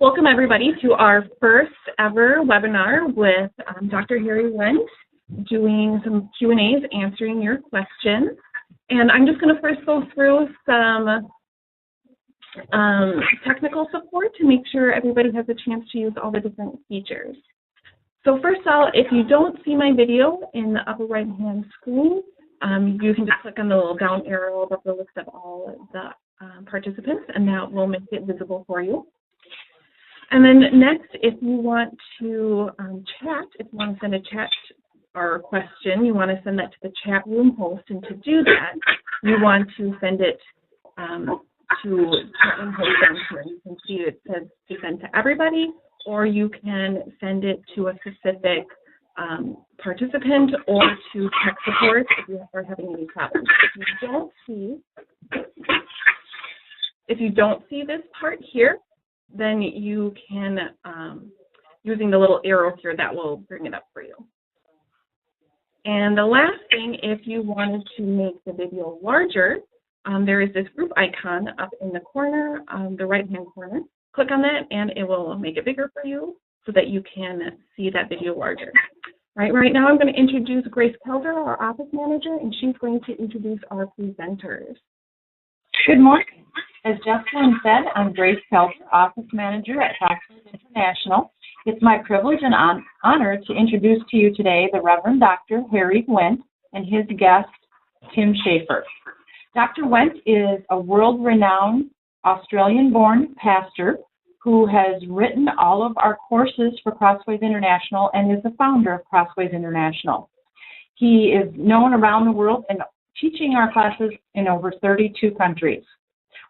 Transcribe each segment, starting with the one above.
Welcome everybody to our first ever webinar with Dr. Harry Wendt, doing some Q&As, answering your questions. And I'm just going to first go through some technical support to make sure everybody has a chance to use all the different features. So first of all, if you don't see my video in the upper right-hand screen, you can just click on the little down arrow above the list of all the participants, and that will make it visible for you. And then next, if you want to chat, if you want to send a chat or a question, you want to send that to the chat room host. And to do that, you want to send it to chat room host down here. You can see it says to send to everybody, or you can send it to a specific participant or to tech support if you are having any problems. If you don't see this part here, then you can, using the little arrow here, that will bring it up for you. And the last thing, if you wanted to make the video larger, there is this group icon up in the corner, the right-hand corner. Click on that, and it will make it bigger for you so that you can see that video larger. Right now I'm going to introduce Grace Kelder, our office manager, and she's going to introduce our presenters. Good morning. As Jessalyn said, I'm Grace Kelder, Office Manager at Crossways International. It's my privilege and honor to introduce to you today the Reverend Dr. Harry Wendt and his guest, Tim Schaefer. Dr. Wendt is a world-renowned Australian-born pastor who has written all of our courses for Crossways International and is the founder of Crossways International. He is known around the world and teaching our classes in over 32 countries.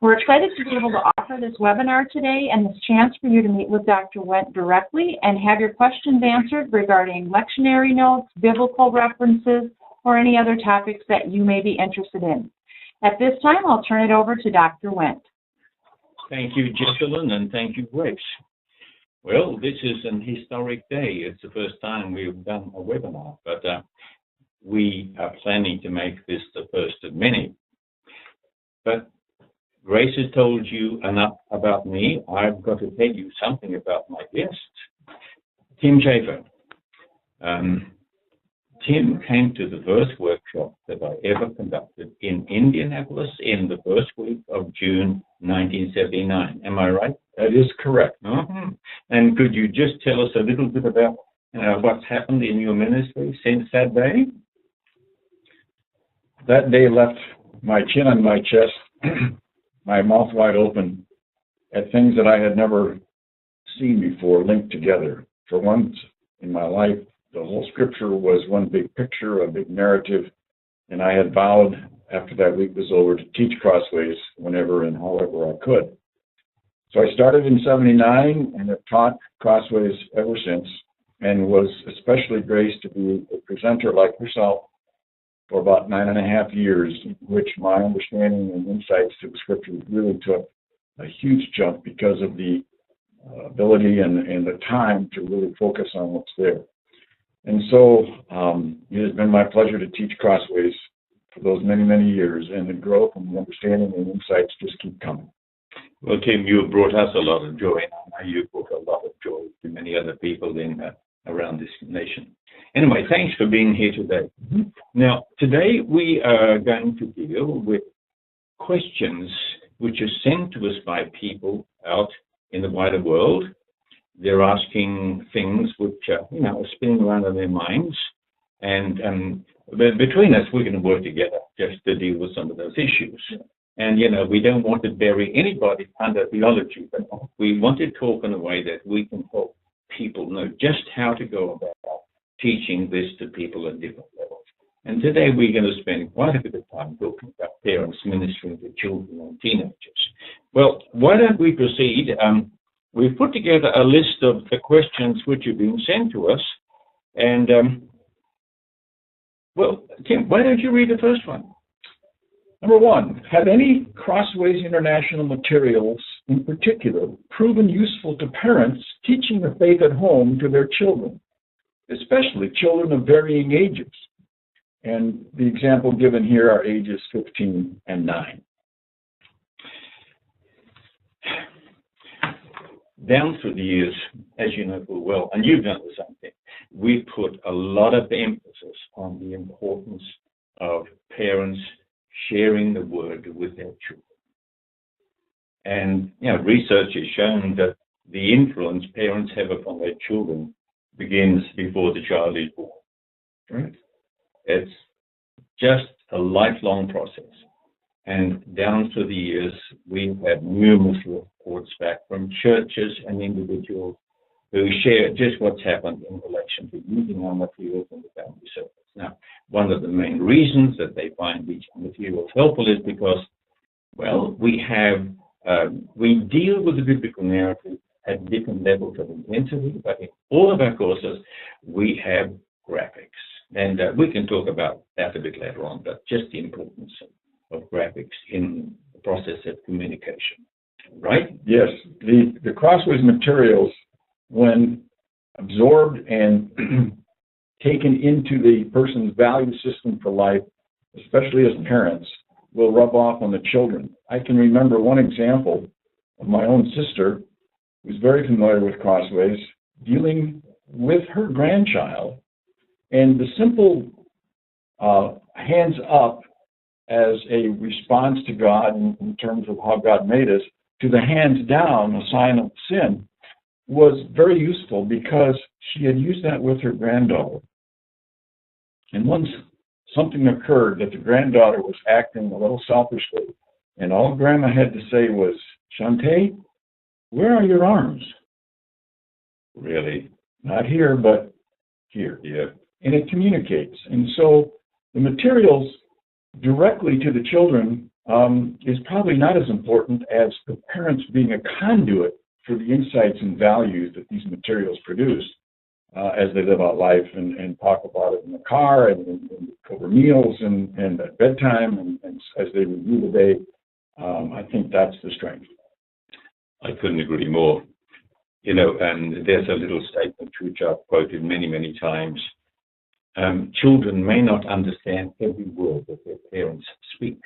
We're excited to be able to offer this webinar today and this chance for you to meet with Dr. Wendt directly and have your questions answered regarding lectionary notes, biblical references, or any other topics that you may be interested in. At this time, I'll turn it over to Dr. Wendt. Thank you, Jessalyn, and thank you, Grace. Well, this is an historic day. It's the first time we've done a webinar, but we are planning to make this the first of many. But Grace has told you enough about me. I've got to tell you something about my guest, Tim Schaefer. Tim came to the first workshop that I ever conducted in Indianapolis in the first week of June 1979. Am I right? That is correct. And could you just tell us a little bit about what's happened in your ministry since that day? That day left my chin on my chest, my mouth wide open at things that I had never seen before linked together. For once in my life, the whole scripture was one big picture, a big narrative, and I had vowed after that week was over to teach Crossways whenever and however I could. So I started in '79 and have taught Crossways ever since, and was especially graced to be a presenter like yourself for about 9.5 years, in which my understanding and insights to the scriptures really took a huge jump because of the ability and the time to really focus on what's there. And so it has been my pleasure to teach Crossways for those many, many years, and the growth and the understanding and insights just keep coming. Well, Tim, you have brought us a lot of joy, and I know you've brought a lot of joy to many other people around this nation. Anyway, thanks for being here today. Now, today we are going to deal with questions which are sent to us by people out in the wider world. They're asking things which are spinning around in their minds, and between us, we're going to work together just to deal with some of those issues. And we don't want to bury anybody under theology, but we want to talk in a way that we can help people know just how to go about teaching this to people at different levels. And today we're going to spend quite a bit of time talking about parents ministering to children and teenagers. Well, why don't we proceed? We've put together a list of the questions which have been sent to us. And, well, Tim, why don't you read the first one? Number one, have any Crossways International materials in particular proven useful to parents teaching the faith at home to their children, especially children of varying ages? And the example given here are ages 15 and 9. down through the years, as you know full well, and you've done the same thing, we put a lot of emphasis on the importance of parents sharing the word with their children. And, research has shown that the influence parents have upon their children begins before the child is born. Right? It's just a lifelong process. And down through the years, we've had numerous reports back from churches and individuals who share just what's happened in relation to using our materials in the family circles. Now, one of the main reasons that they find these materials helpful is because, well, we deal with the biblical narrative at different levels of intensity, but in all of our courses, we have graphics. And we can talk about that a bit later on, but just the importance of graphics in the process of communication, right? Yes, the Crossways materials, when absorbed and taken into the person's value system for life, especially as parents, will rub off on the children. I can remember one example of my own sister, who's very familiar with Crossways, dealing with her grandchild, and the simple hands up as a response to God in terms of how God made us, to the hands down, a sign of sin, was very useful because she had used that with her granddaughter. And once something occurred that the granddaughter was acting a little selfishly, and all Grandma had to say was, "Shantae, where are your arms?" Really? Not here, but here. Yeah. And it communicates. And so the materials directly to the children is probably not as important as the parents being a conduit for the insights and values that these materials produce as they live out life and talk about it in the car and over meals and at bedtime and as they review the day. I think that's the strength. I couldn't agree more. And there's a little statement which I've quoted many, many times. Children may not understand every word that their parents speak,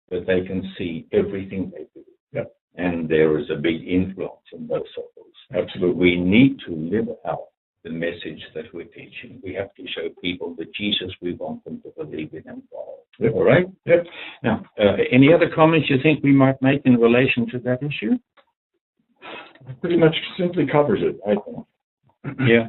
but they can see everything they do. Yep. And there is a big influence in those circles. Absolutely. We need to live out the message that we're teaching. We have to show people the Jesus we want them to believe in and follow. Yep. All right? Yep. Now, any other comments you think we might make in relation to that issue? It pretty much simply covers it, I think. Yeah.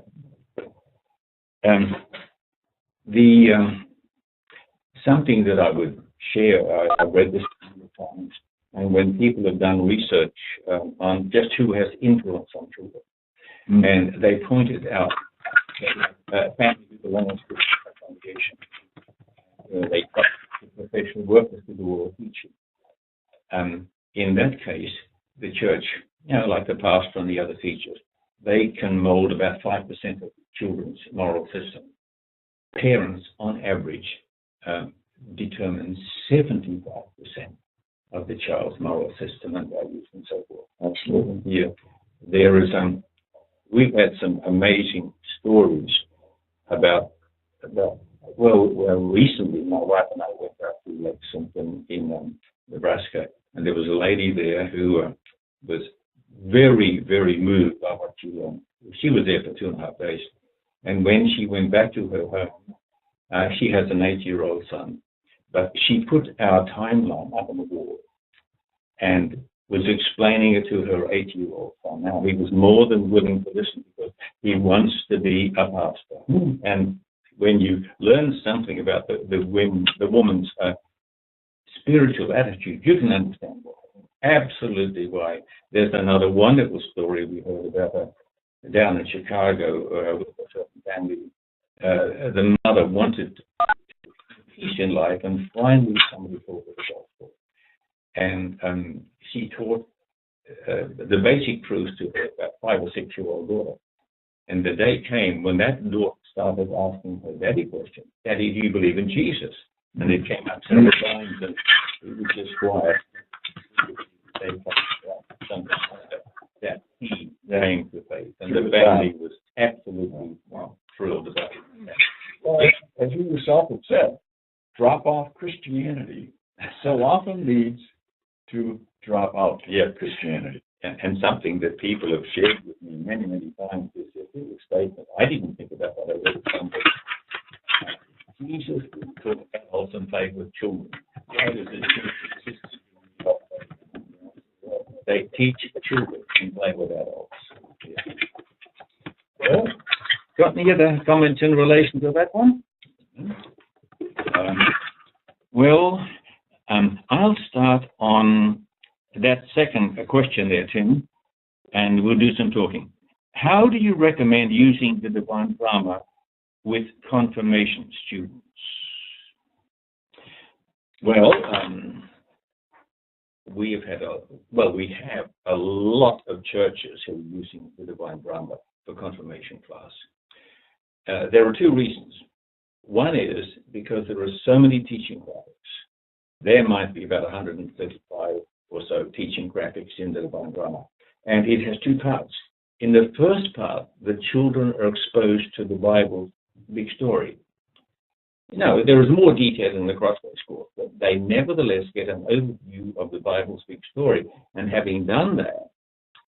Something that I would share, I read this a number of times, and when people have done research on just who has influence on children, and they pointed out that family who belongs to a congregation, they got the professional workers to do all the teaching. In that case, the church, like the pastor and the other teachers, they can mold about 5% of children's moral system. Parents, on average, determine 75% of the child's moral system and values and so forth. Absolutely. Yeah. There is, we've had some amazing stories about recently my wife and I went out to Lexington in Nebraska, and there was a lady there who was very, very moved by what she learned. She was there for 2.5 days. And when she went back to her home, she has an 8-year-old son, but she put our timeline up on the wall and was explaining it to her 8-year-old son. Now, he was more than willing to listen because he wants to be a pastor. And when you learn something about the woman's spiritual attitude, you can understand why. Absolutely why. There's another wonderful story we heard about down in Chicago with a certain family. The mother wanted peace in life, and finally somebody taught her the gospel. And she taught the basic truths to her, about 5 or 6-year-old daughter. And the day came when that daughter started asking her daddy questions. Daddy, do you believe in Jesus? And it came up several times, and it was just quiet. They something like that he came to faith, and the family was absolutely thrilled about it. Well, as you yourself have said, drop-off Christianity so often leads to drop-out Christianity. and something that people have shared with me many, many times is a little statement. I didn't think about that. I read it somewhere. Jesus took adults and played with children. Why does this? They teach children and play with adults. Yeah. Well, got any other comments in relation to that one? I'll start on that second question there, Tim, and we'll do some talking. How do you recommend using the divine drama with confirmation students? Well, we have a lot of churches who are using the divine drama for confirmation class. There are two reasons. One is because there are so many teaching graphics. There might be about 135 or so teaching graphics in the divine drama. And it has two parts. In the first part, the children are exposed to the Bible's big story. There is more detail in the Crossways course, but they nevertheless get an overview of the Bible's big story. And having done that,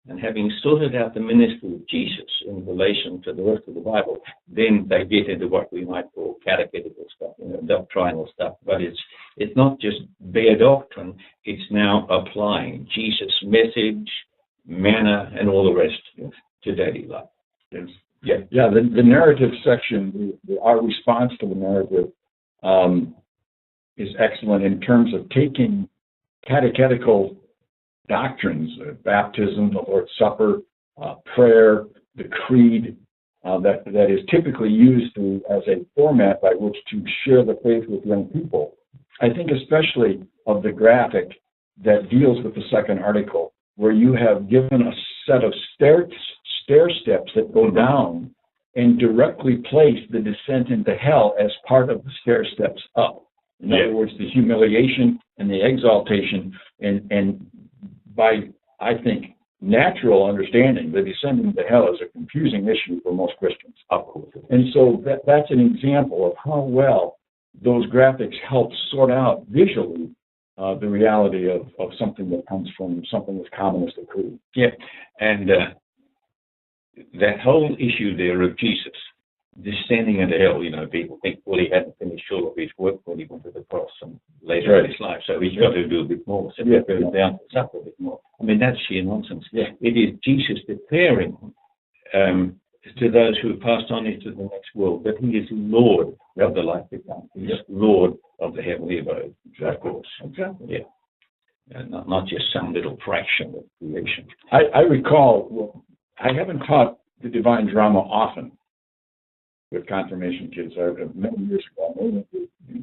and having sorted out the ministry of Jesus in relation to the rest of the Bible, then they get into what we might call catechetical stuff, doctrinal stuff. But it's not just bare doctrine, it's now applying Jesus' message, manner, and all the rest to daily life. Yes. Yeah. The narrative section, our response to the narrative is excellent in terms of taking catechetical doctrines, baptism, the Lord's Supper, prayer, the creed, that is typically used as a format by which to share the faith with young people. I think especially of the graphic that deals with the second article, where you have given a set of stair steps that go down and directly place the descent into hell as part of the stair steps up. In other words, the humiliation and the exaltation, and by, I think, natural understanding, the descending into hell is a confusing issue for most Christians. And so that's an example of how well those graphics help sort out visually the reality of something that comes from something as common as the creed. Yeah, and that whole issue there of Jesus descending into hell, people think, well, he hadn't finished all of his work when he went to the cross and later in his life, so he's got to do a bit more, so he goes down to suffer a bit more. I mean, that's sheer nonsense. Yeah. It is Jesus declaring to those who have passed on into the next world that he is Lord of the life to come. He is Lord of the heavenly abode, of course. Exactly. Yeah. Not just some little fraction of creation. I recall, I haven't taught the divine drama often with confirmation kids. Many years ago, I mainly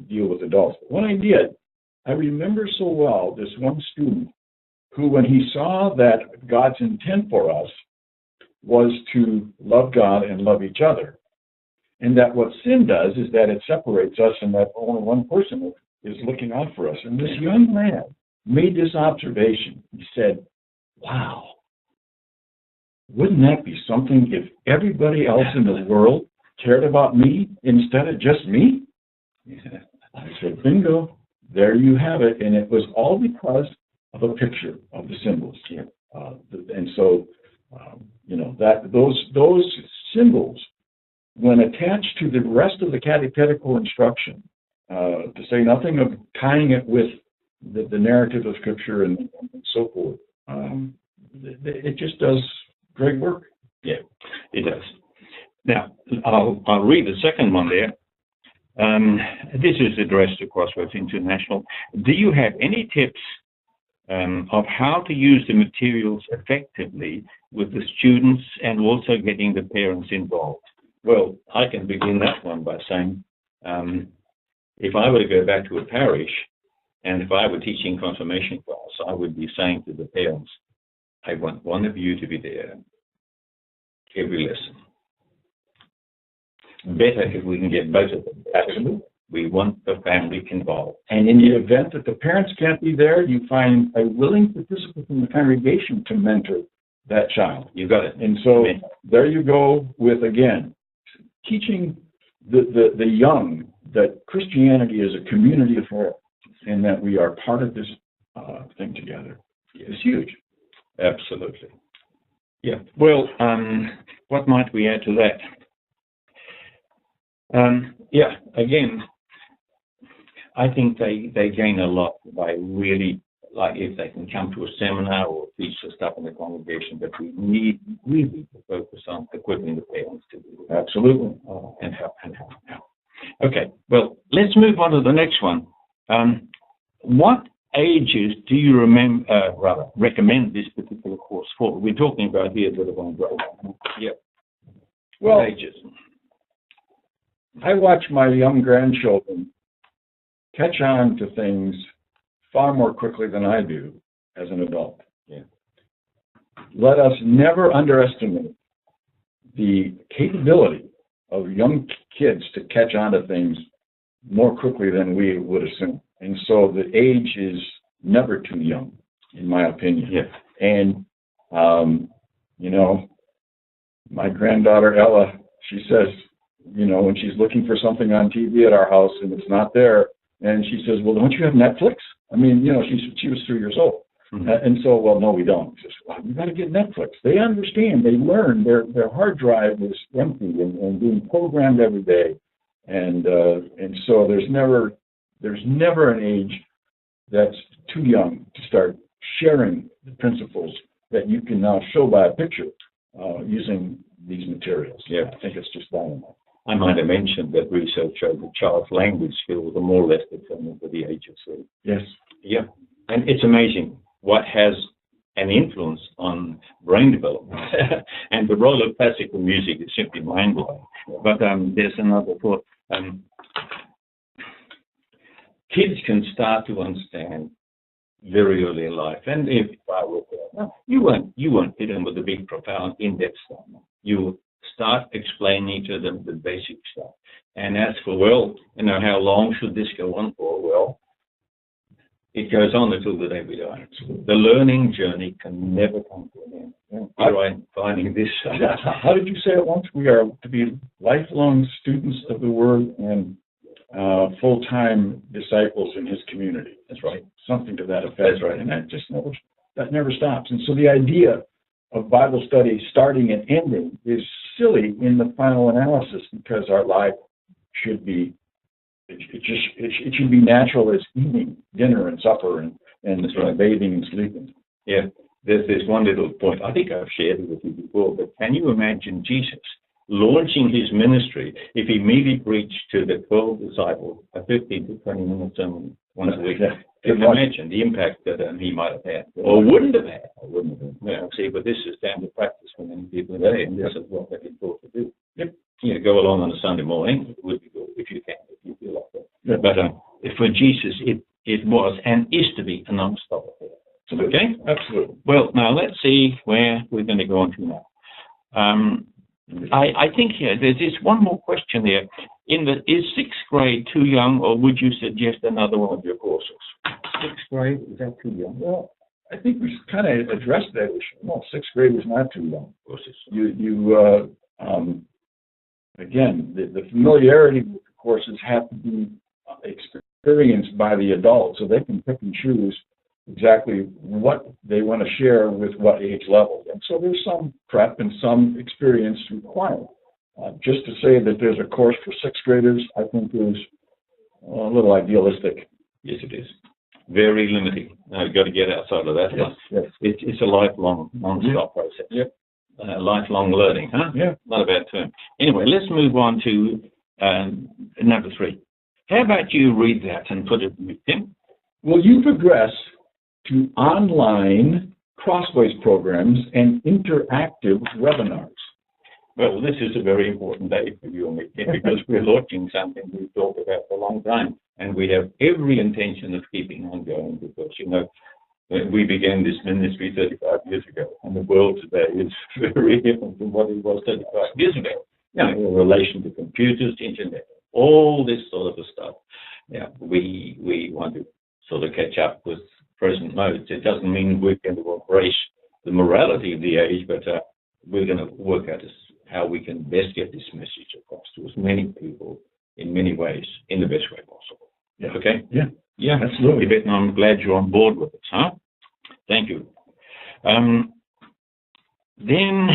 deal with adults. But when I did, I remember so well this one student who, when he saw that God's intent for us was to love God and love each other, and that what sin does is that it separates us and that only one person is looking out for us. And this young man made this observation. He said, wow, wouldn't that be something if everybody else in the world cared about me instead of just me? Yeah. I said, bingo, there you have it. And it was all because of a picture of the symbols. Yeah. And so, that those symbols, when attached to the rest of the catechetical instruction, to say nothing of tying it with the narrative of Scripture and so forth, it just does great work. Yeah, it does. Now, I'll read the second one there. This is addressed to Crossways International. Do you have any tips of how to use the materials effectively with the students and also getting the parents involved? Well, I can begin that one by saying, if I were to go back to a parish, and if I were teaching confirmation class, I would be saying to the parents, I want one of you to be there every lesson. Better if we can get both of them. Absolutely. We want the family involved. And in the event that the parents can't be there, you find a willing participant in the congregation to mentor that child. You got it. And so there you go with, again, teaching the young that Christianity is a community affair and that we are part of this thing together. It's huge. Absolutely. Yeah. Well, what might we add to that? Yeah. Again, I think they gain a lot by really, like, if they can come to a seminar or teach the stuff in the congregation, but we need really to focus on equipping the parents to do it. Absolutely. And how. Okay, well, let's move on to the next one. What ages do you recommend this particular course for? We're talking about here the one grade. Yeah. Well, what ages? I watch my young grandchildren catch on to things far more quickly than I do as an adult. Yeah. Let us never underestimate the capability of young kids to catch on to things more quickly than we would assume. And so the age is never too young, in my opinion. Yeah. And, my granddaughter Ella, she says, when she's looking for something on TV at our house and it's not there, and she says, well, don't you have Netflix? I mean, she was 3 years old. Mm-hmm. And so, well, no, we don't. She says, well, you got to get Netflix. They understand. They learn. Their hard drive is empty and being programmed every day. And so there's never an age that's too young to start sharing the principles that you can now show by a picture using these materials. Yeah. I think it's just dynamite. I might have mentioned that research showed that child's language skills are more or less determined at the age of 3. Yes. Yeah. And it's amazing what has an influence on brain development. And the role of classical music is simply mind-blowing. But there's another thought. Kids can start to understand very early in life. And if I were there, you won't hit them with the big, profound, in-depth stuff. You start explaining to them the basic stuff. And as for, how long should this go on for? Well, it goes on until the day we die. The learning journey can never come to an end. I'm finding this. How did you say it once? We are to be lifelong students of the Word and full-time disciples in His community. That's right. Something to that effect. That's right. And that never stops. And so the idea of Bible study starting and ending is silly in the final analysis, because our life should be it should be natural as eating dinner and supper and right. Bathing and sleeping. Yeah. There's this one little point, I think I've shared it with you before, but can you imagine Jesus launching his ministry if he immediately preached to the 12 disciples a 15 to 20 minute sermon once a week? Yeah. Can you imagine the impact that he might have had, or wouldn't have had? See, but this is standard practice for many people today, and this is what they've been taught to do. Yep. Go along on a Sunday morning. It would be good if you can, if you feel like that. Yep. But for Jesus, it was and is to be a non-stopper. Okay? Absolutely. Well, now let's see where we're going to go on to now. I think here there's this one more question there. Is 6th grade too young, or would you suggest another one of your courses? 6th grade, is that too young? Well, I think we kind of addressed that issue. No, 6th grade is not too young. Again, the familiarity with the courses have to be experienced by the adult, so they can pick and choose exactly what they want to share with what age level. And so there's some prep and some experience required. Just to say that there's a course for 6th graders, I think is a little idealistic. Yes, it is. Very limiting. You've got to get outside of that. Yes. It's a lifelong, non-stop process. Yep. Lifelong learning, huh? Yeah. Not a bad term. Anyway, let's move on to number 3. How about you read that and put it with Tim? Will you progress to online Crossways programs and interactive webinars? Well, this is a very important day for you and me, Tim, because we're launching something we've talked about for a long time, and we have every intention of keeping on going, because, we began this ministry 35 years ago, and the world today is very different from what it was 35 years ago. In relation to computers, internet, all this sort of stuff. We want to sort of catch up with present modes. It doesn't mean we're going to embrace the morality of the age, but we're going to work out how we can best get this message across to as many people in many ways, in the best way possible. Yeah. Okay? Yeah, absolutely. I'm glad you're on board with us, huh? Thank you. Then,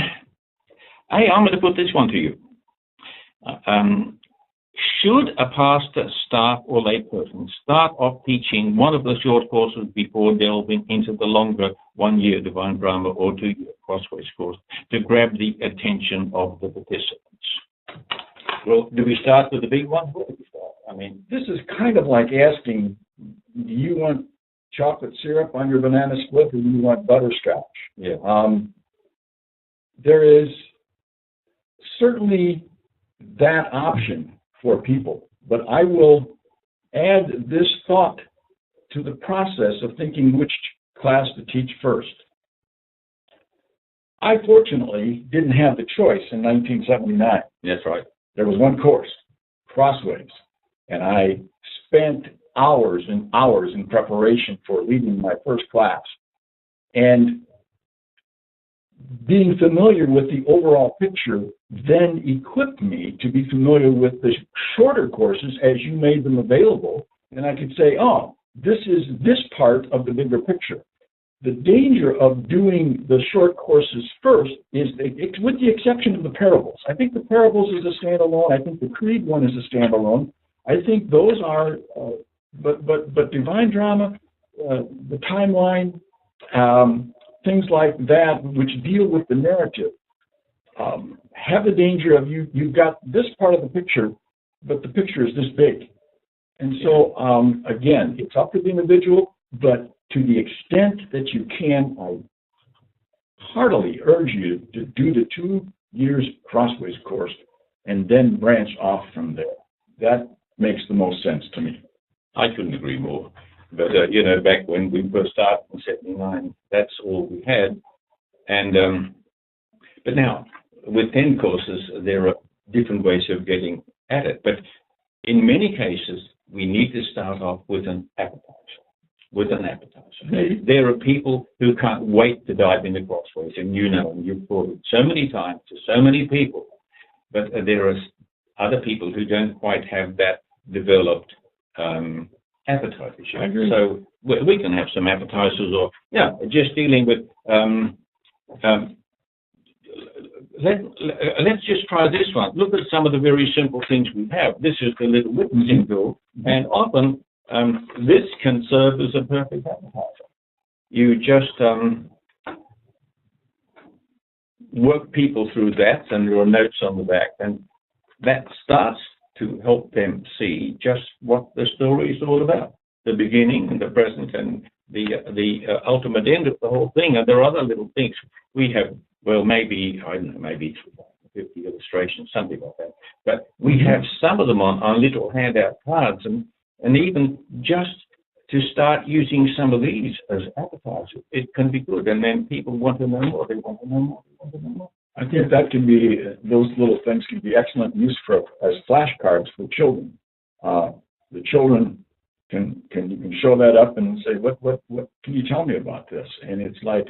hey, I'm going to put this one to you. Should a pastor, staff, or layperson start off teaching one of the short courses before delving into the longer 1-year Divine Drama or 2-year Crossways course to grab the attention of the participants? Well, do we start with the big one? Where do we start? I mean, this is kind of like asking, do you want chocolate syrup on your banana split or do you want butterscotch? Yeah. There is certainly that option for people, but I will add this thought to the process of thinking which class to teach first. I fortunately didn't have the choice in 1979. That's right. There was one course, Crossways, and I spent hours and hours in preparation for leading my first class. And being familiar with the overall picture then equipped me to be familiar with the shorter courses as you made them available. And I could say, oh, this is this part of the bigger picture. The danger of doing the short courses first is, with the exception of the parables. I think the parables is a standalone. I think the creed one is a standalone. I think those are, but divine drama, the timeline, things like that, which deal with the narrative, have the danger of you've got this part of the picture, but the picture is this big. And so, again, it's up to the individual, but to the extent that you can, I heartily urge you to do the 2 years Crossways course and then branch off from there. That makes the most sense to me. I couldn't agree more. But, back when we first started in 79, that's all we had. And but now, with 10 courses, there are different ways of getting at it. But in many cases, we need to start off with an appetizer. There are people who can't wait to dive into Crossways, and you've taught it so many times to so many people. But there are other people who don't quite have that developed appetizers. I agree. So we can have some appetizers, or just dealing with. Let's just try this one. Look at some of the very simple things we have. This is the little witnessing tool, and often this can serve as a perfect appetizer. You just work people through that, and there are notes on the back, and that starts to help them see just what the story is all about, the beginning and the present and the ultimate end of the whole thing. And there are other little things. We have, well, maybe 50 illustrations, something like that. But we have some of them on little handout cards, and even just to start using some of these as appetizers, it can be good. And then people want to know more, they want to know more, they want to know more. I think that can be, those little things can be excellent use as flashcards for children. The children you can show that up and say, what can you tell me about this? And it's like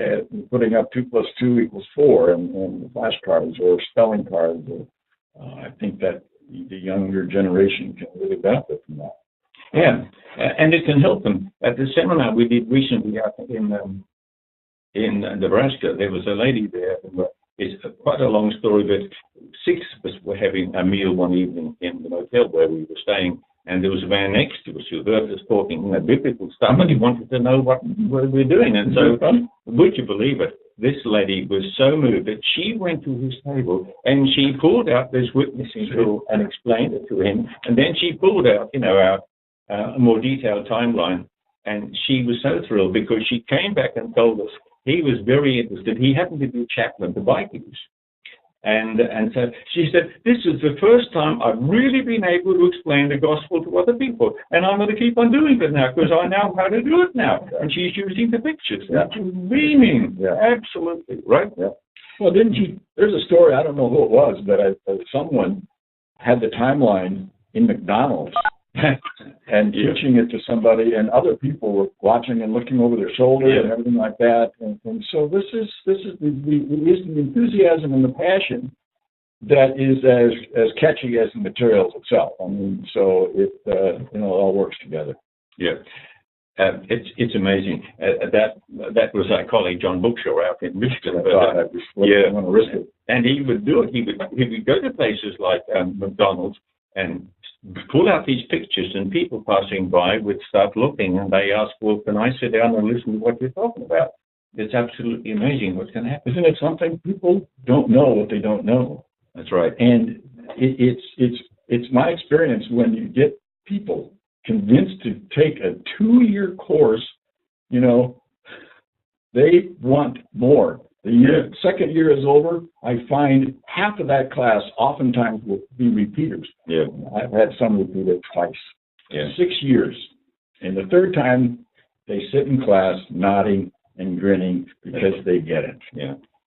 putting up 2 + 2 = 4 and flashcards or spelling cards. I think that the younger generation can really benefit from that. Yeah, and it can help them. At the seminar we did recently in Nebraska, there was a lady there. It's quite a long story, but 6 of us were having a meal one evening in the motel where we were staying, and there was a man next to us who heard us talking biblical stuff, and he wanted to know what we were doing. And so, would you believe it? This lady was so moved that she went to his table and she pulled out this witnessing tool and explained it to him, and then she pulled out, a more detailed timeline, and she was so thrilled because she came back and told us he was very interested. He happened to be a chaplain to Vikings. And so she said, this is the first time I've really been able to explain the gospel to other people. And I'm going to keep on doing it now because I know how to do it now. And she's using the pictures. Yeah. She's beaming. Yeah. Absolutely. Right? Yeah. Well, there's a story, I don't know who it was, but someone had the timeline in McDonald's and teaching it to somebody, and other people were watching and looking over their shoulder and everything like that. And so this is the enthusiasm and the passion that is as catchy as the materials itself. I mean, so it all works together. Yeah. It's amazing. That was our colleague John Bookshaw out in Michigan. I want to risk it. And he would do it. He would go to places like McDonald's and pull out these pictures, and people passing by would start looking, and they ask, "Well, can I sit down and listen to what you're talking about?" It's absolutely amazing what's going to happen. Isn't it something? People don't know what they don't know. That's right. And it's my experience when you get people convinced to take a 2-year course, you know, they want more. The second year is over, I find half of that class oftentimes will be repeaters. Yeah. I've had some repeat it twice. Yeah. 6 years. And the third time, they sit in class nodding and grinning because they get it. Yeah.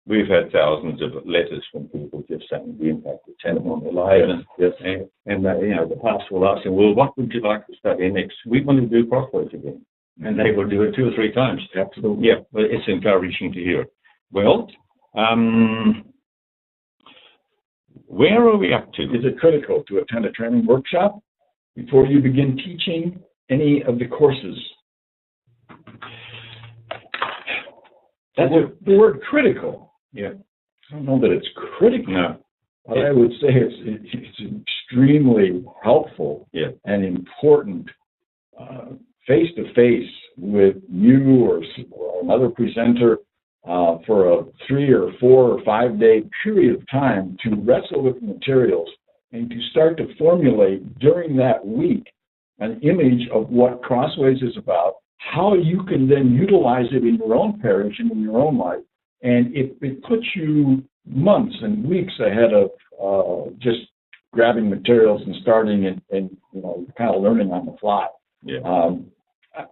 We've had thousands of letters from people just saying the impact of TENET on their lives. And you know, the pastor will ask them, "Well, what would you like to study next?" "We want to do Crossways again." And they will do it 2 or 3 times. Absolutely. Yeah, but it's encouraging to hear. Well, where are we up to? Is it critical to attend a training workshop before you begin teaching any of the courses? That's the word critical. Yeah. I don't know that it's critical. No. But I would say it's extremely helpful and important face-to-face with you or another presenter for a 3 or 4 or 5 day period of time to wrestle with the materials and to start to formulate during that week an image of what Crossways is about, how you can then utilize it in your own parish and in your own life. And it puts you months and weeks ahead of just grabbing materials and starting and you know, kind of learning on the fly. Yeah.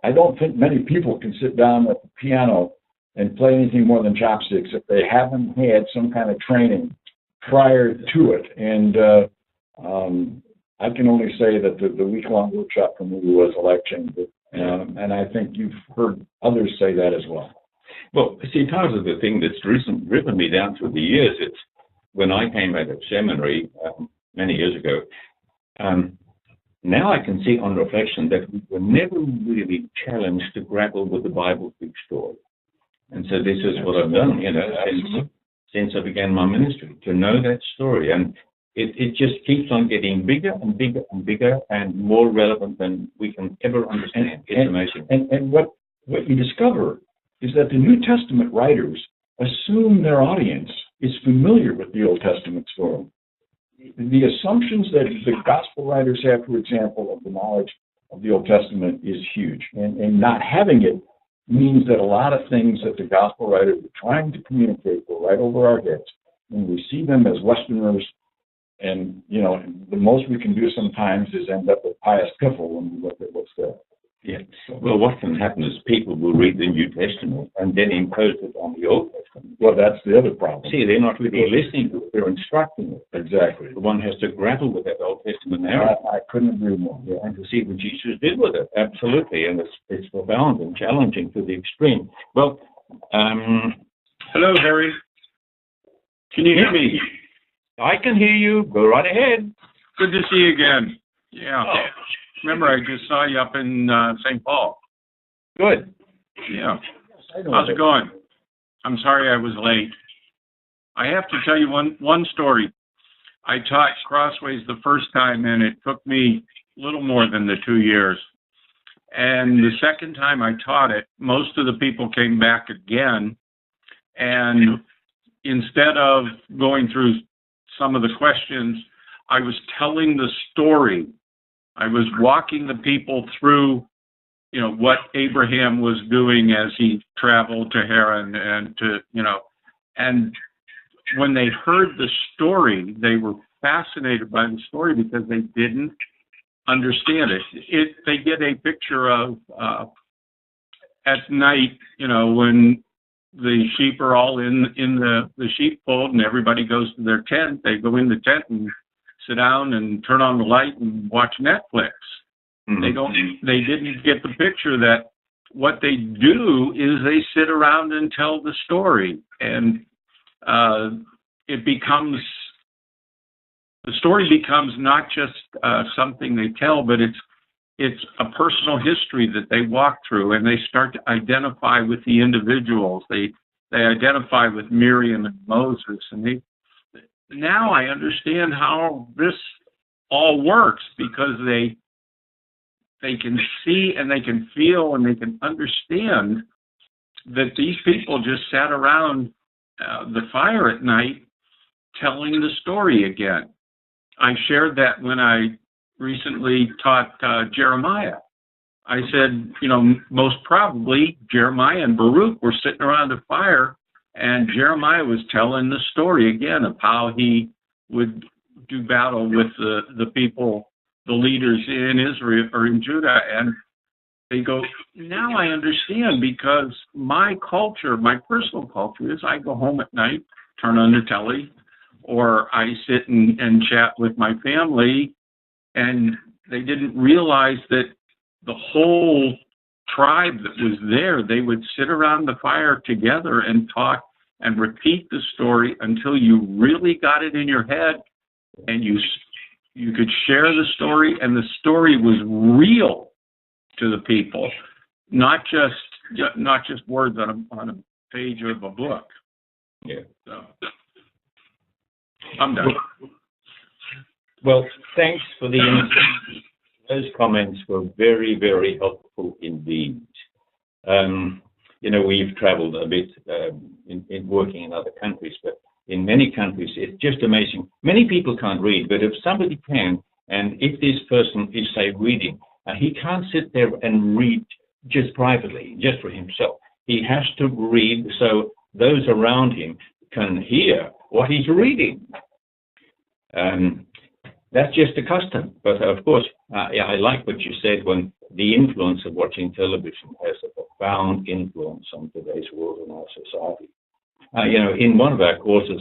I don't think many people can sit down at the piano and play anything more than chopsticks if they haven't had some kind of training prior to it. And I can only say that the week-long workshop for me was life-changing. And I think you've heard others say that as well. Well, see, part of the thing that's driven me down through the years, it's when I came out of seminary many years ago, now I can see on reflection that we were never really challenged to grapple with the Bible's big story. And so this is what I've done, you know, since I began my ministry, to know that story. And it just keeps on getting bigger and bigger and bigger and more relevant than we can ever understand. It's amazing. And what you discover is that the New Testament writers assume their audience is familiar with the Old Testament story. The assumptions that the gospel writers have, for example, of the knowledge of the Old Testament is huge. And not having it means that a lot of things that the gospel writers are trying to communicate go right over our heads. And we see them as Westerners, and, you know, the most we can do sometimes is end up with pious piffle when we look at what's there. Yeah. Well, what can happen is people will read the New Testament and then impose it on the Old Testament. Well, that's the other problem. See, they're not really listening to it, they're instructing it. Exactly. The one has to grapple with that Old Testament narrative. I couldn't agree more. Yeah, and to see what Jesus did with it. Absolutely. And it's profound and challenging to the extreme. Well, hello, Harry. Can you hear me? I can hear you. Go right ahead. Good to see you again. Yeah. Remember, I just saw you up in St. Paul. Good. Yeah. How's it going? I'm sorry I was late. I have to tell you one story. I taught Crossways the first time, and it took me a little more than the 2 years. And the second time I taught it, most of the people came back again. And instead of going through some of the questions, I was telling the story. I was walking the people through, you know, what Abraham was doing as he traveled to Haran and to, you know, and when they heard the story, they were fascinated by the story because they didn't understand it. They get a picture of at night, you know, when the sheep are all in the sheepfold and everybody goes to their tent, they go in the tent and sit down and turn on the light and watch Netflix. Mm-hmm. They didn't get the picture that what they do is they sit around and tell the story, and the story becomes not just something they tell, but it's a personal history that they walk through, and they start to identify with the individuals. They identify with Miriam and Moses, and now I understand how this all works, because they can see and they can feel and they can understand that these people just sat around the fire at night telling the story again. I shared that when I recently taught Jeremiah. I said, most probably Jeremiah and Baruch were sitting around a fire, and Jeremiah was telling the story again of how he would do battle with the people, the leaders in Israel or in Judah. And they go, now I understand, because my culture, my personal culture is I go home at night, turn on the telly, or I sit and chat with my family, and they didn't realize that the whole tribe that was there, they would sit around the fire together and talk and repeat the story until you really got it in your head, and you could share the story, and the story was real to the people, not just words on a page of a book. Yeah. So, I'm done. Well, thanks for those comments were very, very helpful indeed. We've traveled a bit in working in other countries, but in many countries, it's just amazing. Many people can't read, but if somebody can, and if this person is, say, reading, he can't sit there and read just privately, just for himself. He has to read so those around him can hear what he's reading. That's just a custom. But of course, I like what you said, when the influence of watching television has a profound influence on today's world and our society. In one of our courses,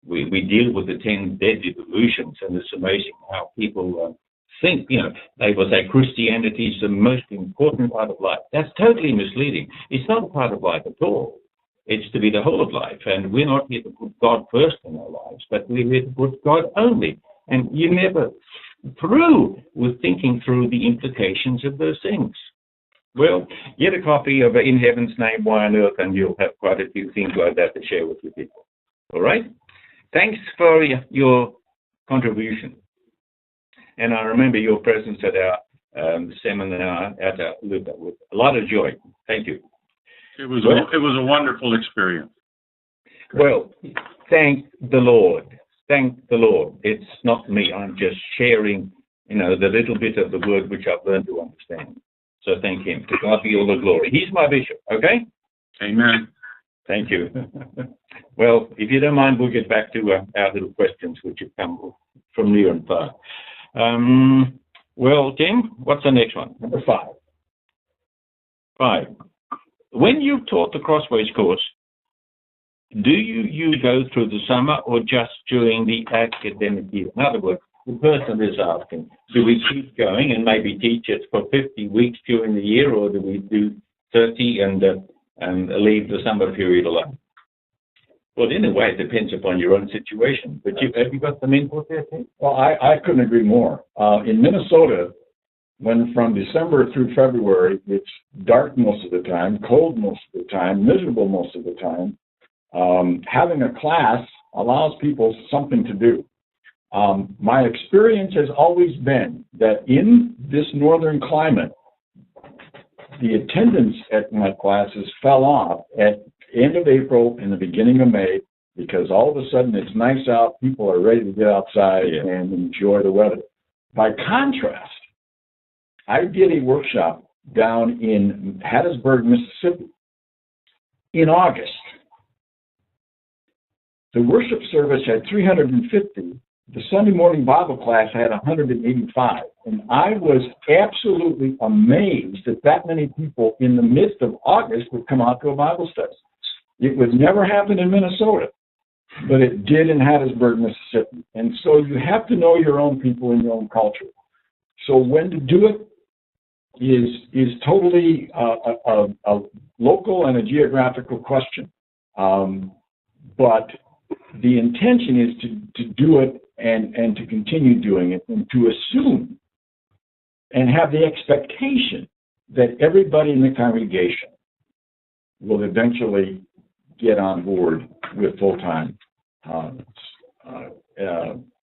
we deal with the 10 deadly delusions, and it's amazing how people think, they will say Christianity is the most important part of life. That's totally misleading. It's not a part of life at all. It's to be the whole of life, and we're not here to put God first in our lives, but we're here to put God only. And you're never through with thinking through the implications of those things. Well, get a copy of In Heaven's Name, Why on Earth, and you'll have quite a few things like that to share with your people. All right? Thanks for your contribution. And I remember your presence at our seminar at Luca with a lot of joy. Thank you. It was a wonderful experience. Well, thank the Lord. Thank the Lord. It's not me. I'm just sharing, the little bit of the word which I've learned to understand. So thank him. To God be all the glory. He's my bishop, okay? Amen. Thank you. Well, if you don't mind, we'll get back to our little questions which have come from near and far. Well, Tim, what's the next one? Number 5. 5. When you taught the Crossways course, do you go through the summer or just during the academic year? In other words, the person is asking, do we keep going and maybe teach it for 50 weeks during the year, or do we do 30 and leave the summer period alone? Well, in a way, it depends upon your own situation. But have you got some input there, Tim? Well, I couldn't agree more. In Minnesota, when from December through February, it's dark most of the time, cold most of the time, miserable most of the time, having a class allows people something to do. My experience has always been that in this northern climate, the attendance at my classes fell off at the end of April and the beginning of May, because all of a sudden it's nice out, people are ready to get outside and enjoy the weather. By contrast, I did a workshop down in Hattiesburg, Mississippi in August. The worship service had 350. The Sunday morning Bible class had 185. And I was absolutely amazed that many people in the midst of August would come out to a Bible study. It would never happen in Minnesota, but it did in Hattiesburg, Mississippi. And so you have to know your own people and your own culture. So when to do it is totally a local and a geographical question. But the intention is to do it and to continue doing it, and to assume and have the expectation that everybody in the congregation will eventually get on board with full-time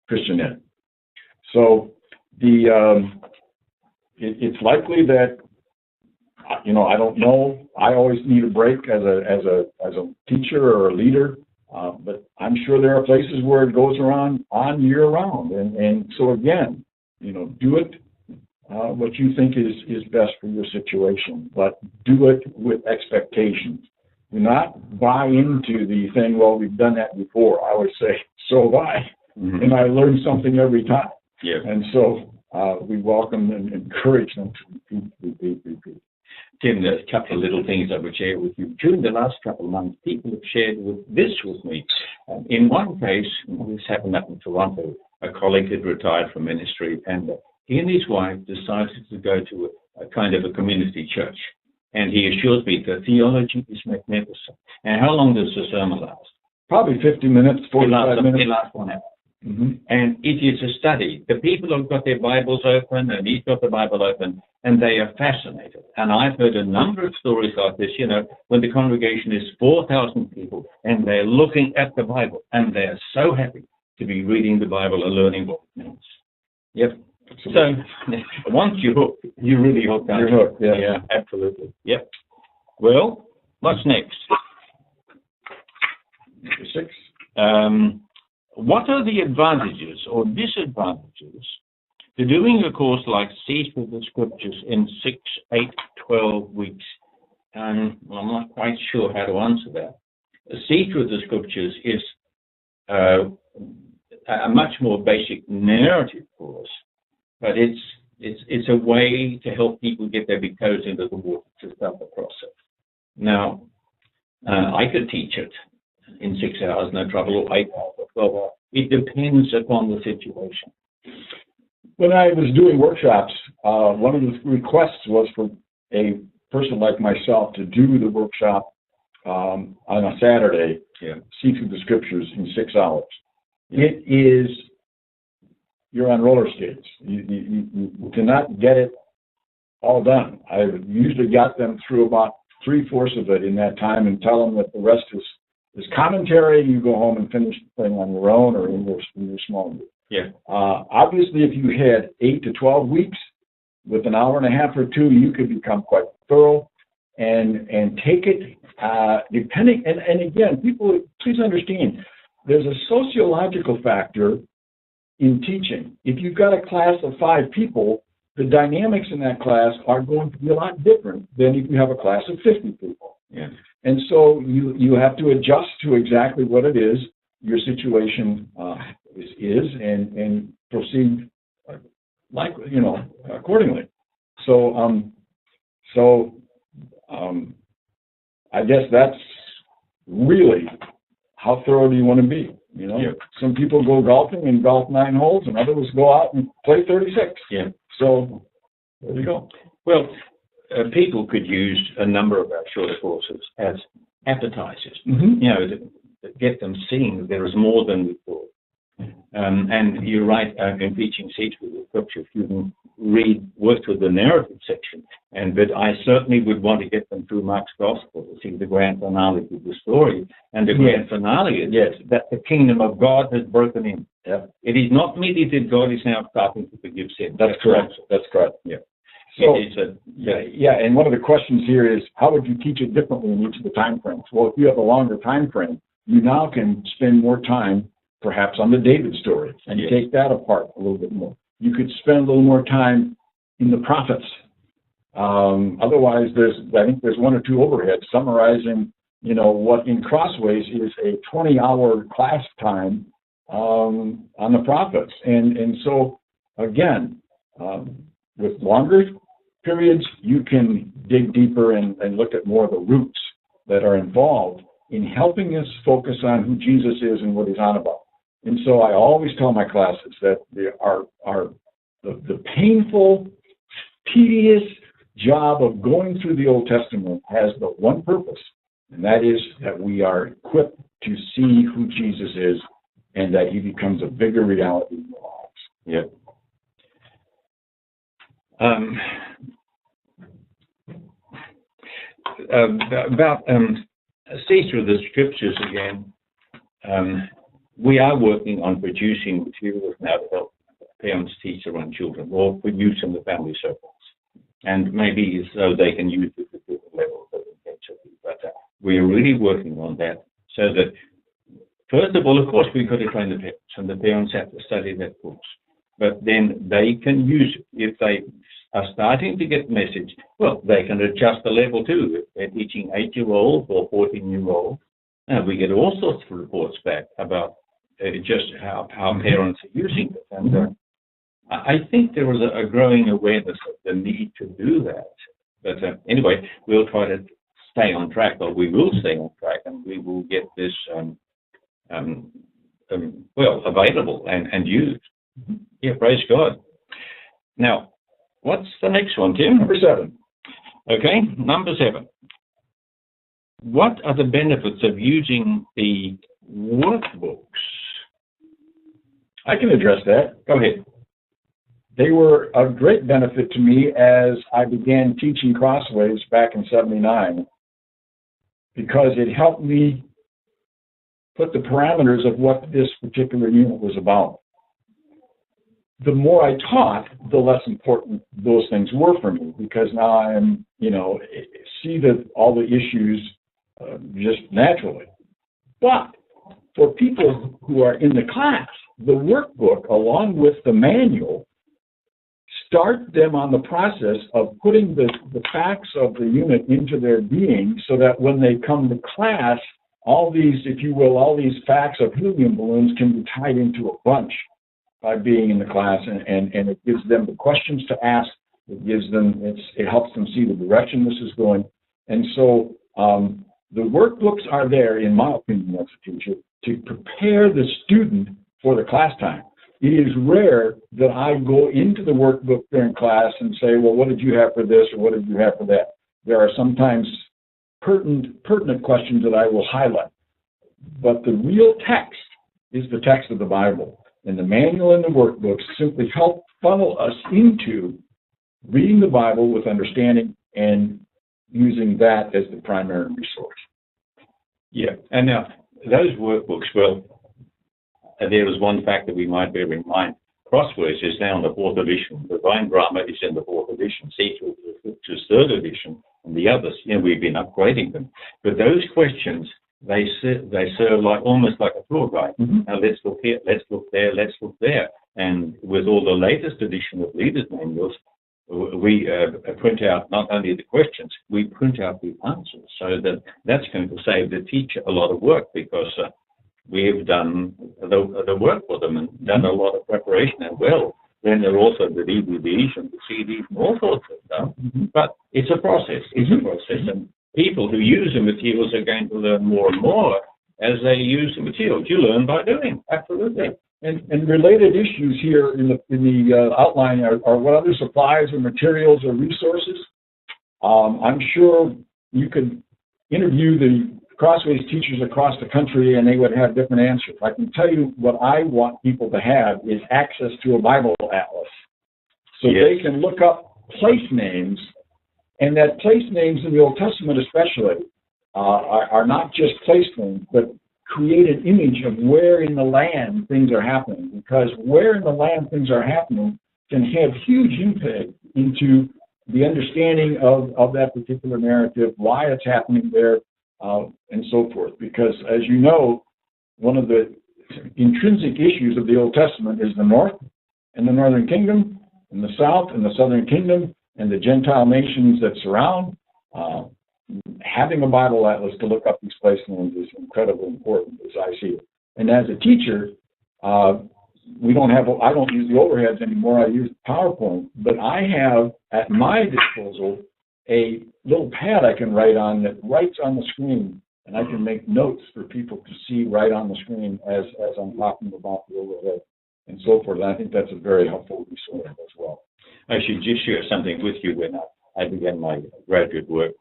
Christian Ed. So it's likely that, I don't know. I always need a break as a teacher or a leader, but I'm sure there are places where it goes on year round. And so again, do it what you think is best for your situation, but do it with expectations. Do not buy into the thing, well, we've done that before. I would say, so have I. Mm-hmm. And I learn something every time. Yeah. And so we welcome and encourage them to repeat. Tim, there's a couple of little things I would share with you. During the last couple of months, people have shared this with me. In one case, this happened up in Toronto, a colleague had retired from ministry, and he and his wife decided to go to a kind of a community church. And he assures me the theology is magnificent. And how long does the sermon last? Probably 50 minutes, 45 minutes. It lasts 1 hour. Mm-hmm. And it is a study. The people have got their Bibles open, and he's got the Bible open, and they are fascinated. And I've heard a number of stories like this, when the congregation is 4,000 people, and they're looking at the Bible, and they're so happy to be reading the Bible and learning what it means. Yep. Absolutely. So once you're hooked, you're really hooked. You're hooked, yeah. Yeah, absolutely. Yep. Well, what's next? Number 6. What are the advantages or disadvantages to doing a course like Seed with the Scriptures in 6, 8, 12 weeks? And I'm not quite sure how to answer that. Seed with the Scriptures is a much more basic narrative course, but it's a way to help people get their big toes into the water to start the process. Now, I could teach it in 6 hours, no trouble, or 8 hours, or 12 hours. It depends upon the situation. When I was doing workshops, one of the requests was for a person like myself to do the workshop on a Saturday, see through the Scriptures in 6 hours. Yeah. It is, you're on roller skates. You cannot get it all done. I've usually got them through about 3/4 of it in that time and tell them that the rest is commentary. You go home and finish the thing on your own or in your small group. Yeah. Obviously, if you had 8 to 12 weeks with an hour and a half or 2, you could become quite thorough and take it depending. And again, people, please understand, there's a sociological factor in teaching. If you've got a class of 5 people, the dynamics in that class are going to be a lot different than if you have a class of 50 people. Yeah. And so you have to adjust to exactly what it is your situation is and proceed accordingly. So I guess that's really how thorough do you want to be? Yeah. Some people go golfing and golf 9 holes, and others go out and play 36. Yeah. So there you go. Well, people could use a number of our shorter courses as appetizers, mm-hmm. To get them seeing there is more than we thought. And you're right, in teaching Seeds with the Scriptures, you can work through the narrative section, but I certainly would want to get them through Mark's Gospel to see the grand finale of the story. And the grand finale is that the kingdom of God has broken in. Yeah. It is not merely that God is now starting to forgive sin. That's correct. That's correct. Yeah. So, and one of the questions here is, how would you teach it differently in each of the time frames? Well, if you have a longer time frame, you now can spend more time perhaps on the David story and take that apart a little bit more. You could spend a little more time in the prophets. Otherwise, I think there's 1 or 2 overheads summarizing, what in Crossways is a 20-hour class time on the prophets. And so, again, with longer periods, you can dig deeper and look at more of the roots that are involved in helping us focus on who Jesus is and what he's on about. And so I always tell my classes that the painful, tedious job of going through the Old Testament has but one purpose, and that is that we are equipped to see who Jesus is and that he becomes a bigger reality in our lives. Yeah. About see through the scriptures again. We are working on producing materials now to help parents teach their own children, or for use in the family circles, and maybe so they can use it at different levels of intensity. But we are really working on that, so that first of all, of course, we've got to train the parents, and the parents have to study that course. But then they can use it. If they are starting to get the message, well, they can adjust the level too. If they're teaching 8-year-olds or 14-year-olds, we get all sorts of reports back about just how parents are using it. And I think there is a growing awareness of the need to do that. But anyway, we'll try to stay on track, or we will stay on track, and we will get this available and used. Yeah, praise God. Now, what's the next one, Tim? Number 7. Okay, number 7. What are the benefits of using the workbooks? I can address that. Go ahead. They were a great benefit to me as I began teaching Crossways back in '79, because it helped me put the parameters of what this particular unit was about. The more I taught, the less important those things were for me, because now I am, see all the issues just naturally. But for people who are in the class, the workbook, along with the manual, start them on the process of putting the facts of the unit into their being, so that when they come to class, all these, if you will, all these facts of helium balloons can be tied into a bunch by being in the class, and it gives them the questions to ask. It helps them see the direction this is going. And so the workbooks are there, in my opinion, as a teacher, to prepare the student for the class time. It is rare that I go into the workbook during class and say, well, what did you have for this, or what did you have for that? There are sometimes pertinent questions that I will highlight. But the real text is the text of the Bible. And the manual and the workbooks simply help funnel us into reading the Bible with understanding and using that as the primary resource. Yeah, and now those workbooks, well, there is one fact that we might bear in mind. Crossways is now in the 4th edition. Divine Drama is in the 4th edition. See-through is 3rd edition, and the others, we've been upgrading them. But those questions, they serve almost like a tour guide. Mm-hmm. Now let's look here, let's look there, let's look there. And with all the latest edition of leaders' manuals, we print out not only the questions, we print out the answers. So that's going to save the teacher a lot of work, because we have done the work for them and done a lot of preparation. And then there are also the DVDs and the CDs and all sorts of stuff. Mm-hmm. But it's a process. It's a process. And people who use the materials are going to learn more and more as they use the materials. You learn by doing. Absolutely. And related issues here in the outline are what other supplies or materials or resources. I'm sure you could interview the Crossways teachers across the country, and they would have different answers. I can tell you what I want people to have is access to a Bible atlas, so they can look up place names, and that place names in the Old Testament especially are not just place names, but create an image of where in the land things are happening, because where in the land things are happening can have huge impact into the understanding of that particular narrative, why it's happening there, and so forth. Because, as you know, one of the intrinsic issues of the Old Testament is the north and the northern kingdom, and the south and the southern kingdom, and the Gentile nations that surround. Having a Bible atlas to look up these place names is incredibly important, as I see it. And as a teacher, I don't use the overheads anymore. I use PowerPoint, but I have at my disposal a little pad I can write on that writes on the screen, and I can make notes for people to see right on the screen as I'm talking about the overhead and so forth. And I think that's a very helpful resource as well. I should just share something with you. When I began my graduate work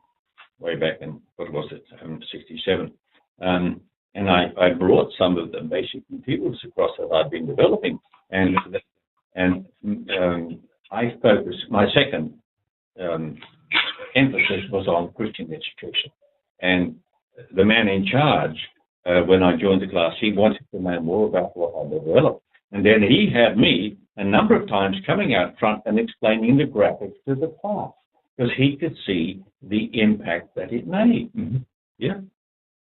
way back in, 67, and I brought some of the basic materials across that I'd been developing, and my second emphasis was on Christian education. And the man in charge, when I joined the class, he wanted to know more about what I developed. And then he had me a number of times coming out front and explaining the graphics to the class, because he could see the impact that it made. Mm-hmm. Yeah,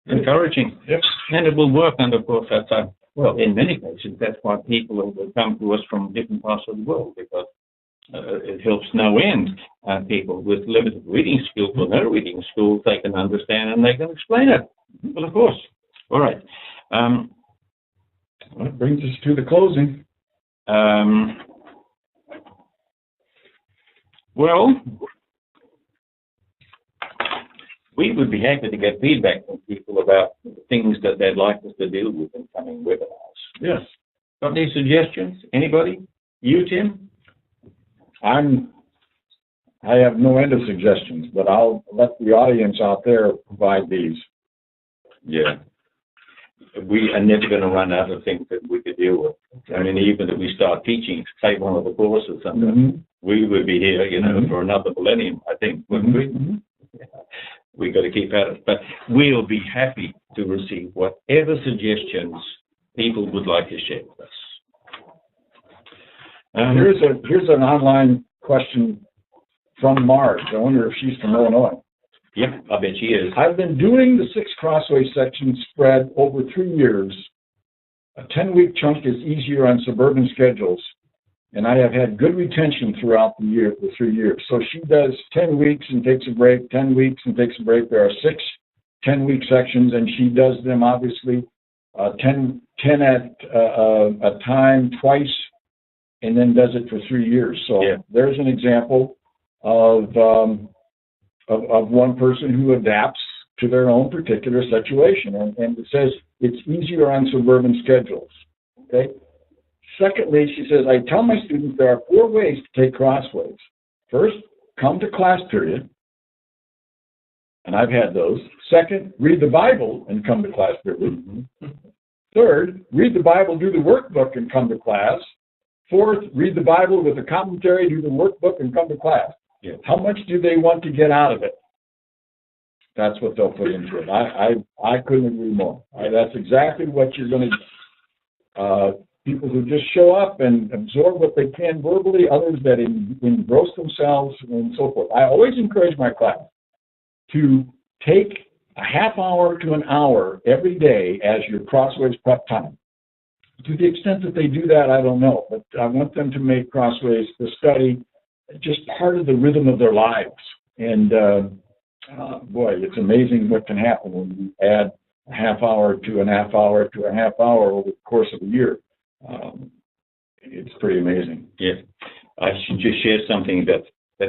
encouraging. Yep. And it will work. And of course, that's well, in many cases, that's why people will come to us from different parts of the world, because it helps no end. People with limited reading skills or no reading skills, they can understand and they can explain it. Well, of course. All right. That brings us to the closing. Well, we would be happy to get feedback from people about things that they'd like us to deal with in coming webinars. Yes. Got any suggestions? Anybody? You, Tim? I have no end of suggestions, but I'll let the audience out there provide these. Yeah. We are never going to run out of things that we could deal with. I mean, even if we start teaching, say, one of the courses, we would be here, for another millennium, I think, wouldn't we? Mm-hmm. Yeah. We got to keep at it. But we'll be happy to receive whatever suggestions people would like to share with us. Here's an online question from Marge. I wonder if she's from Illinois. Yep, I bet she is. I've been doing the 6 Crossways sections spread over 3 years. A 10-week chunk is easier on suburban schedules, and I have had good retention throughout the 3 years. So she does 10 weeks and takes a break, 10 weeks and takes a break. There are 6 10-week sections, and she does them obviously 10 at a time twice, and then does it for 3 years. So there's an example of one person who adapts to their own particular situation. And it says it's easier on suburban schedules. Okay. Secondly, she says, I tell my students there are 4 ways to take Crossways. First, come to class period. And I've had those. Second, read the Bible and come to class period. Mm-hmm. Third, read the Bible, do the workbook, and come to class. Fourth, read the Bible with a commentary, do the workbook, and come to class. Yeah. How much do they want to get out of it? That's what they'll put into it. I couldn't agree more. That's exactly what you're going to do. People who just show up and absorb what they can verbally, others that engross themselves, and so forth. I always encourage my class to take a half hour to an hour every day as your Crossways prep time. To the extent that they do that, I don't know, but I want them to make Crossways, the study, just part of the rhythm of their lives. And boy, it's amazing what can happen when you add a half hour to a half hour to a half hour over the course of a year. It's pretty amazing. Yeah. I should just share something that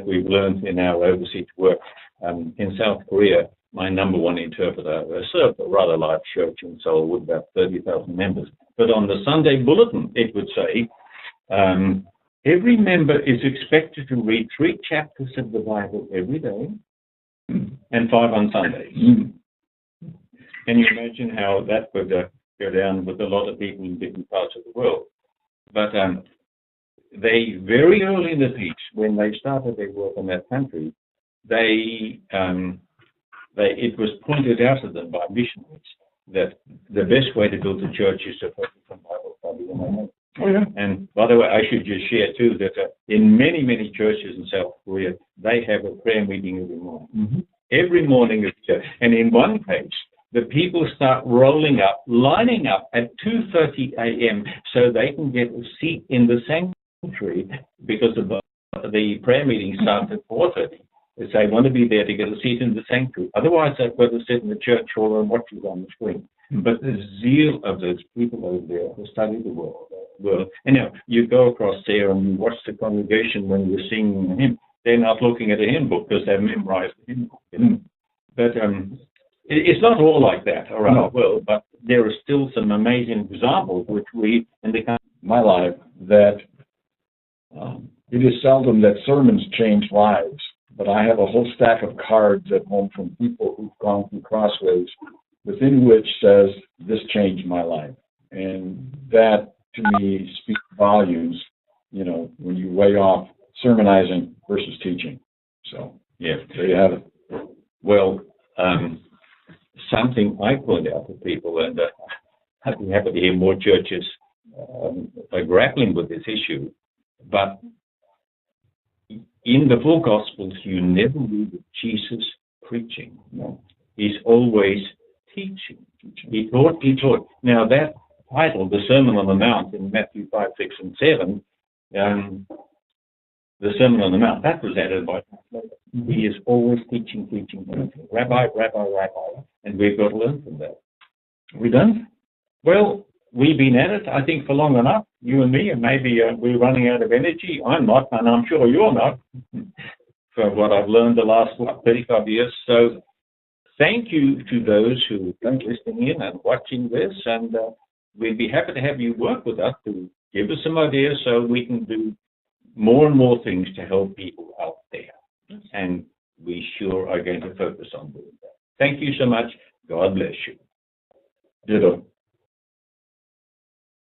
we've learned in our overseas work. In South Korea, my number one interpreter served a rather large church in Seoul with about 30,000 members. But on the Sunday bulletin, it would say, every member is expected to read 3 chapters of the Bible every day and 5 on Sundays. Can you imagine how that would go down with a lot of people in different parts of the world? But they, very early in the piece, when they started their work in that country, it was pointed out to them by missionaries that the best way to build a church is to focus on Bible study. Oh, yeah. And by the way, I should just share too that in many, many churches in South Korea, they have a prayer meeting every morning. Mm-hmm. Every morning of church. And in one case, the people start lining up at 2:30 a.m. so they can get a seat in the sanctuary, because the prayer meeting starts at 4:30. They want to be there to get a seat in the sanctuary. Otherwise, they've got to sit in the church hall and watch it on the screen. But the zeal of those people over there to study the word. And you go across there and you watch the congregation when you're singing a hymn. They're not looking at a hymn book because they've memorized the hymn book. But it's not all like that around the world, but there are still some amazing examples which we, in my life, that it is seldom that sermons change lives. But I have a whole stack of cards at home from people who've gone through Crossways, within which says, this changed my life. And that, to me, speaks volumes, when you weigh off sermonizing versus teaching. So, Yeah. there you have it. Well, something I point out to people, and I'd be happy to hear more churches are grappling with this issue, but in the four Gospels, you never read of Jesus preaching. No. He's always teaching. He taught. Now that title, the Sermon on the Mount in Matthew 5, 6, and 7, the Sermon on the Mount, that was added by He is always teaching. Rabbi, and we've got to learn from that. Are we done? Well, we've been at it, I think, for long enough, you and me, and maybe we're running out of energy. I'm not, and I'm sure you're not, for what I've learned the last, 35 years. So thank you to those who are listening in and watching this, and we'd be happy to have you work with us to give us some ideas so we can do more and more things to help people out there. And we sure are going to focus on doing that. Thank you so much. God bless you. Ditto.